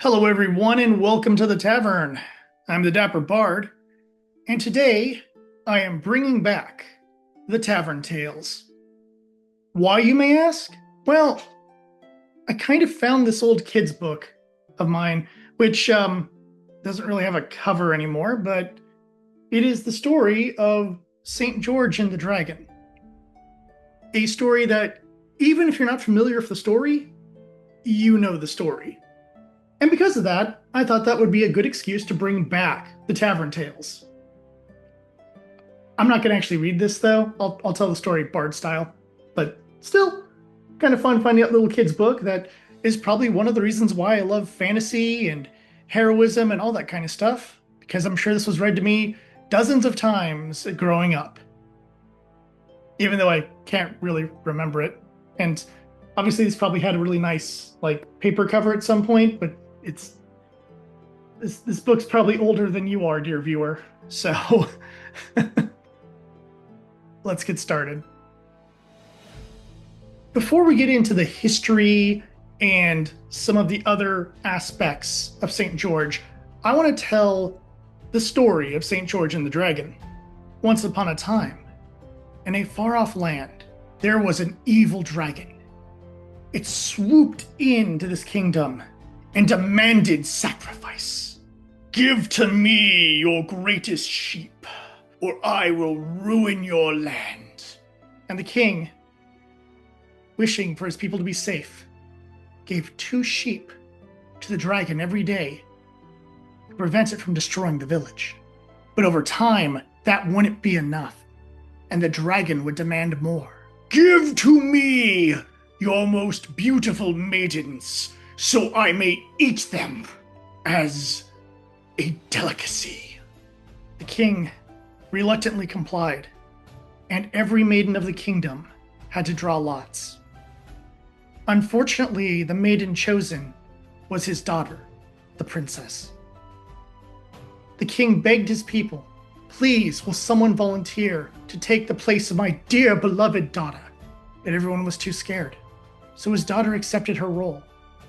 Hello, everyone, and welcome to the Tavern. I'm the Dapper Bard, and today I am bringing back the Tavern Tales. Why, you may ask? Well, I kind of found this old kid's book of mine, which doesn't really have a cover anymore, but it is the story of St. George and the Dragon. A story that, even if you're not familiar with the story, you know the story. And because of that, I thought that would be a good excuse to bring back the Tavern Tales. I'm not going to actually read this, though. I'll tell the story Bard style. But still, kind of fun finding a little kid's book that is probably one of the reasons why I love fantasy and heroism and all that kind of stuff. Because I'm sure this was read to me dozens of times growing up. Even though I can't really remember it. And obviously this probably had a really nice paper cover at some point, but it's this book's probably older than you are, dear viewer. So let's get started. Before we get into the history and some of the other aspects of St. George, I want to tell the story of St. George and the Dragon. Once upon a time, in a far-off land, there was an evil dragon. It swooped into this kingdom and demanded sacrifice. "Give to me your greatest sheep, or I will ruin your land." And the king, wishing for his people to be safe, gave 2 sheep to the dragon every day to prevent it from destroying the village. But over time, that wouldn't be enough, and the dragon would demand more. "Give to me your most beautiful maidens, so I may eat them as a delicacy." The king reluctantly complied, and every maiden of the kingdom had to draw lots. Unfortunately, the maiden chosen was his daughter, the princess. The king begged his people, "Please, will someone volunteer to take the place of my dear beloved daughter?" But everyone was too scared. So his daughter accepted her role,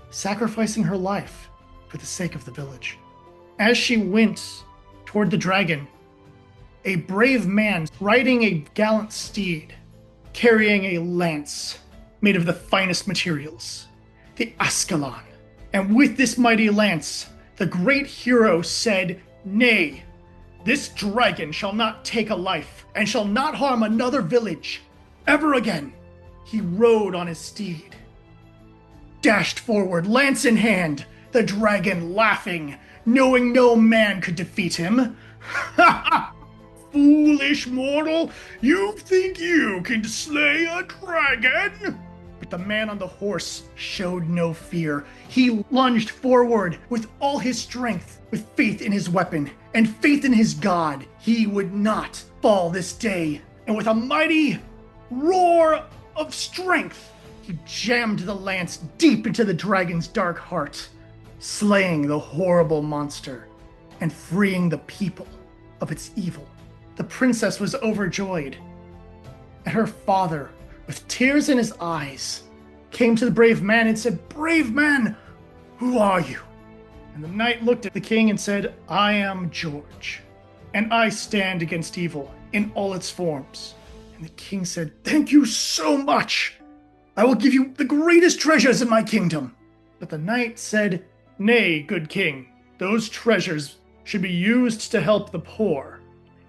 sacrificing her life for the sake of the village. As she went toward the dragon, a brave man riding a gallant steed, carrying a lance made of the finest materials, the Ascalon. And with this mighty lance, the great hero said, "Nay, this dragon shall not take a life and shall not harm another village ever again." He rode on his steed, dashed forward, lance in hand, the dragon laughing, knowing no man could defeat him. "Ha ha! Foolish mortal, you think you can slay a dragon?" But the man on the horse showed no fear. He lunged forward with all his strength, with faith in his weapon and faith in his god. He would not fall this day. And with a mighty roar of strength, he jammed the lance deep into the dragon's dark heart, slaying the horrible monster and freeing the people of its evil. The princess was overjoyed, and her father, with tears in his eyes, came to the brave man and said, "Brave man, who are you?" And the knight looked at the king and said, "I am George, and I stand against evil in all its forms." And the king said, "Thank you so much. I will give you the greatest treasures in my kingdom." But the knight said, "Nay, good king, those treasures should be used to help the poor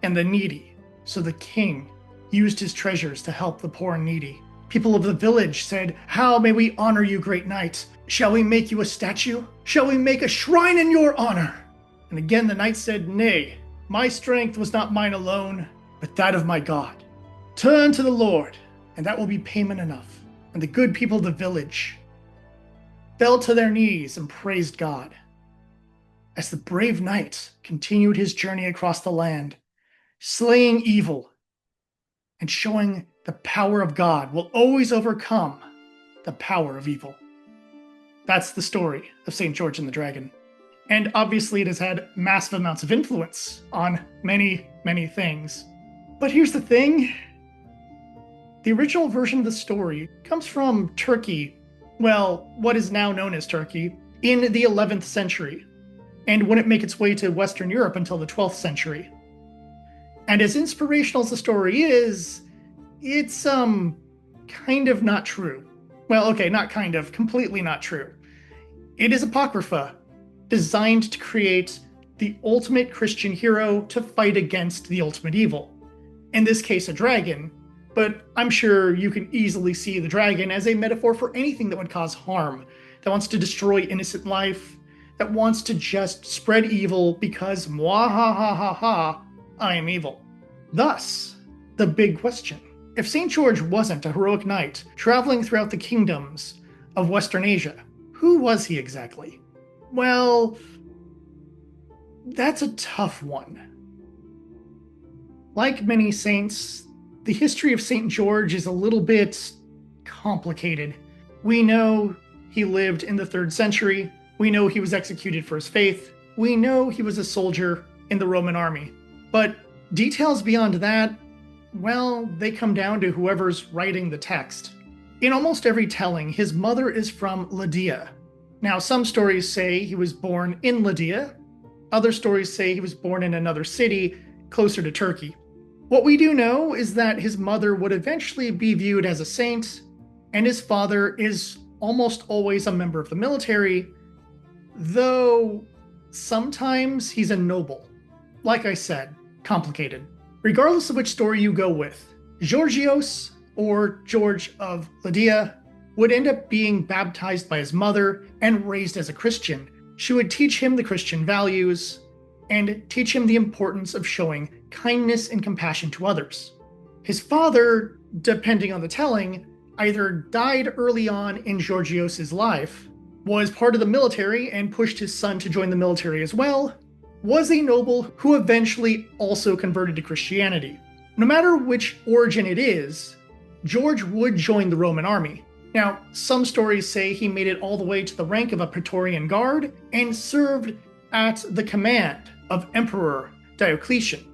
and the needy." So the king used his treasures to help the poor and needy. People of the village said, "How may we honor you, great knight? Shall we make you a statue? Shall we make a shrine in your honor?" And again the knight said, "Nay, my strength was not mine alone, but that of my God. Turn to the Lord, and that will be payment enough." And the good people of the village fell to their knees and praised God. As the brave knight continued his journey across the land, slaying evil and showing the power of God will always overcome the power of evil. That's the story of St. George and the Dragon. And obviously it has had massive amounts of influence on many, many things. But here's the thing. The original version of the story comes from Turkey. Well, what is now known as Turkey. in the 11th century and wouldn't make its way to Western Europe until the 12th century. And as inspirational as the story is, it's kind of not true. Well, okay, not kind of, completely not true. It is apocrypha, designed to create the ultimate Christian hero to fight against the ultimate evil. In this case, a dragon, but I'm sure you can easily see the dragon as a metaphor for anything that would cause harm, that wants to destroy innocent life, that wants to just spread evil because mwahahaha, I am evil. Thus, the big question. If St. George wasn't a heroic knight traveling throughout the kingdoms of Western Asia, who was he exactly? Well, that's a tough one. Like many saints, the history of St. George is a little bit complicated. We know he lived in the 3rd century. We know he was executed for his faith. We know he was a soldier in the Roman army. But details beyond that, well, they come down to whoever's writing the text. In almost every telling, his mother is from Lydia. Now, some stories say he was born in Lydia. Other stories say he was born in another city closer to Turkey. What we do know is that his mother would eventually be viewed as a saint, and his father is almost always a member of the military, though sometimes he's a noble. Like I said, complicated. Regardless of which story you go with, Georgios, or George of Lydia, would end up being baptized by his mother and raised as a Christian. She would teach him the Christian values and teach him the importance of showing kindness and compassion to others. His father, depending on the telling, either died early on in Georgios' life, was part of the military and pushed his son to join the military as well, was a noble who eventually also converted to Christianity. No matter which origin it is, George would join the Roman army. Now, some stories say he made it all the way to the rank of a Praetorian Guard and served at the command of Emperor Diocletian.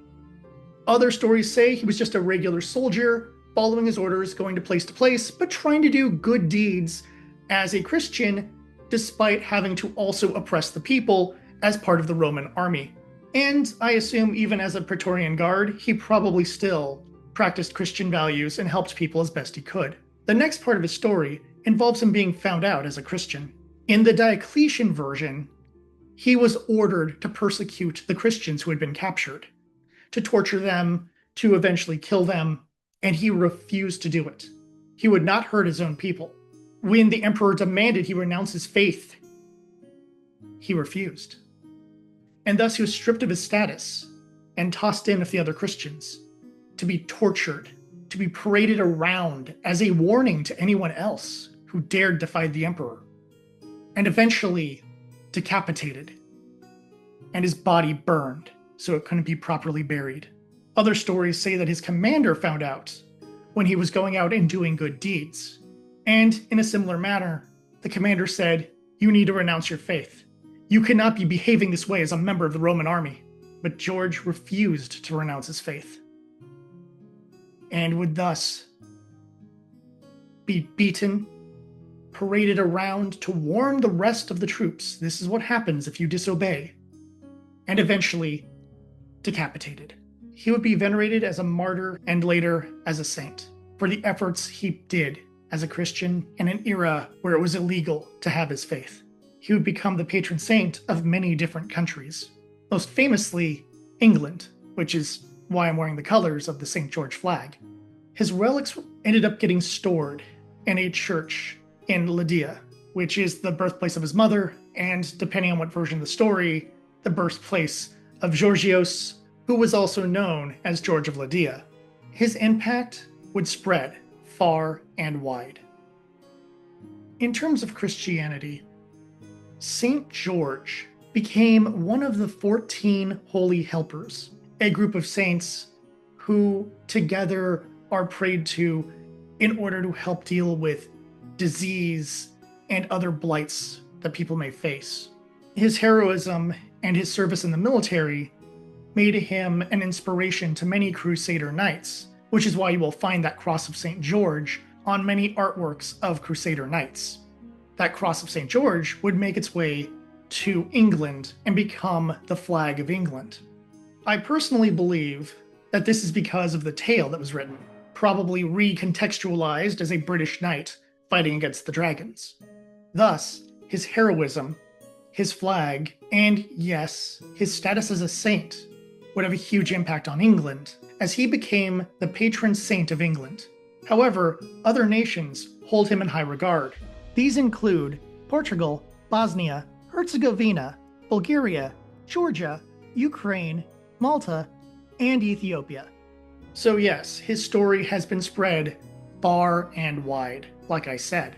Other stories say he was just a regular soldier, following his orders, going to place, but trying to do good deeds as a Christian, despite having to also oppress the people as part of the Roman army. And I assume even as a Praetorian Guard, he probably still practiced Christian values and helped people as best he could. The next part of his story involves him being found out as a Christian. In the Diocletian version, he was ordered to persecute the Christians who had been captured, to torture them, to eventually kill them, and he refused to do it. He would not hurt his own people. When the emperor demanded he renounce his faith, he refused. And thus he was stripped of his status and tossed in with the other Christians to be tortured, to be paraded around as a warning to anyone else who dared defy the emperor, and eventually decapitated, and his body burned so it couldn't be properly buried. Other stories say that his commander found out when he was going out and doing good deeds. And in a similar manner, the commander said, "You need to renounce your faith. You cannot be behaving this way as a member of the Roman army." But George refused to renounce his faith, and would thus be beaten, paraded around to warn the rest of the troops, this is what happens if you disobey, and eventually decapitated. He would be venerated as a martyr and later as a saint for the efforts he did as a Christian in an era where it was illegal to have his faith. He would become the patron saint of many different countries, most famously England, which is why I'm wearing the colors of the St. George flag. His relics ended up getting stored in a church in Lydia, which is the birthplace of his mother, and depending on what version of the story, the birthplace of Georgios, who was also known as George of Lydia. His impact would spread far and wide. In terms of Christianity, St. George became one of the 14 Holy Helpers, a group of saints who together are prayed to in order to help deal with disease and other blights that people may face. His heroism and his service in the military made him an inspiration to many Crusader knights, which is why you will find that cross of St. George on many artworks of Crusader knights. that cross of St. George would make its way to England and become the flag of England. I personally believe that this is because of the tale that was written, probably recontextualized as a British knight fighting against the dragons. Thus, his heroism, his flag, and yes, his status as a saint would have a huge impact on England, as he became the patron saint of England. However, other nations hold him in high regard. These include Portugal, Bosnia, Herzegovina, Bulgaria, Georgia, Ukraine, Malta, and Ethiopia. So yes, his story has been spread far and wide, like I said.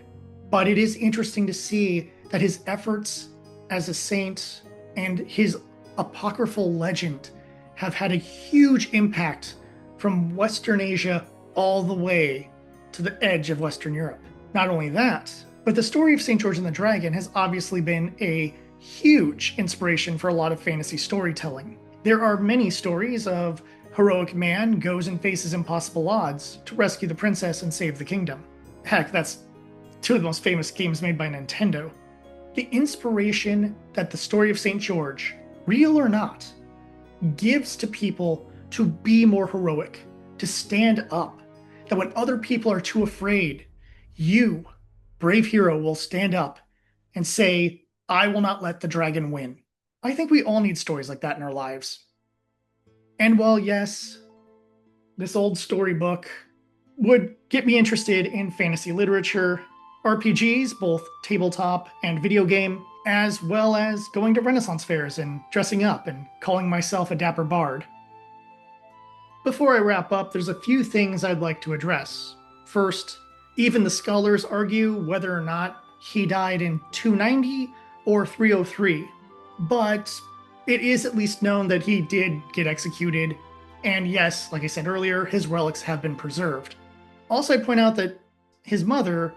But it is interesting to see that his efforts as a saint and his apocryphal legend have had a huge impact from Western Asia all the way to the edge of Western Europe. Not only that, but the story of St. George and the Dragon has obviously been a huge inspiration for a lot of fantasy storytelling. There are many stories of heroic man goes and faces impossible odds to rescue the princess and save the kingdom. Heck, that's two of the most famous games made by Nintendo. The inspiration that the story of St. George, real or not, gives to people to be more heroic, to stand up, that when other people are too afraid, you, brave hero, will stand up and say, I will not let the dragon win. I think we all need stories like that in our lives. And while yes, this old storybook would get me interested in fantasy literature, RPGs, both tabletop and video game, as well as going to Renaissance fairs and dressing up and calling myself a dapper bard. Before I wrap up, there's a few things I'd like to address. First, even the scholars argue whether or not he died in 290 or 303, but it is at least known that he did get executed, and yes, like I said earlier, his relics have been preserved. Also, I point out that his mother,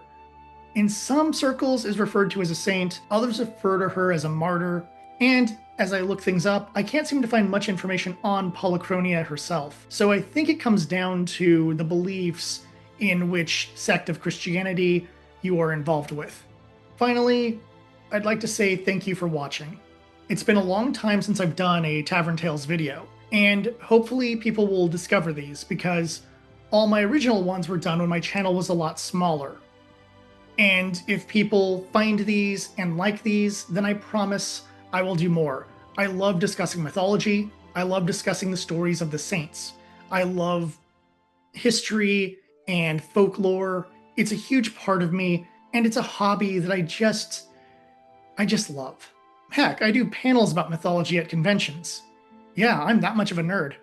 in some circles, is referred to as a saint, others refer to her as a martyr, and as I look things up, I can't seem to find much information on Polychronia herself. So I think it comes down to the beliefs in which sect of Christianity you are involved with. Finally, I'd like to say thank you for watching. It's been a long time since I've done a Tavern Tales video, and hopefully people will discover these because all my original ones were done when my channel was a lot smaller. And if people find these and like these, then I promise I will do more. I love discussing mythology. I love discussing the stories of the saints. I love history and folklore. It's a huge part of me, and it's a hobby that I just love. Heck, I do panels about mythology at conventions. Yeah, I'm that much of a nerd.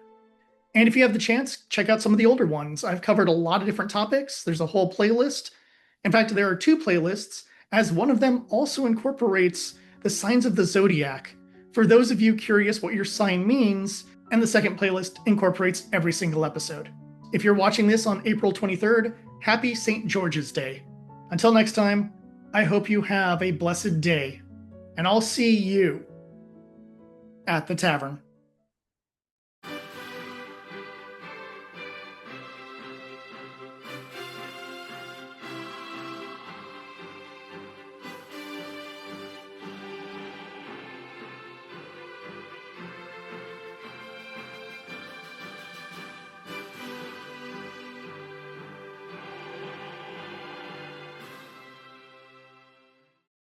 And if you have the chance, check out some of the older ones. I've covered a lot of different topics. There's a whole playlist. In fact, there are 2 playlists, as one of them also incorporates the signs of the zodiac, for those of you curious what your sign means, and the second playlist incorporates every single episode. If you're watching this on April 23rd, happy St. George's Day. Until next time, I hope you have a blessed day, and I'll see you at the tavern.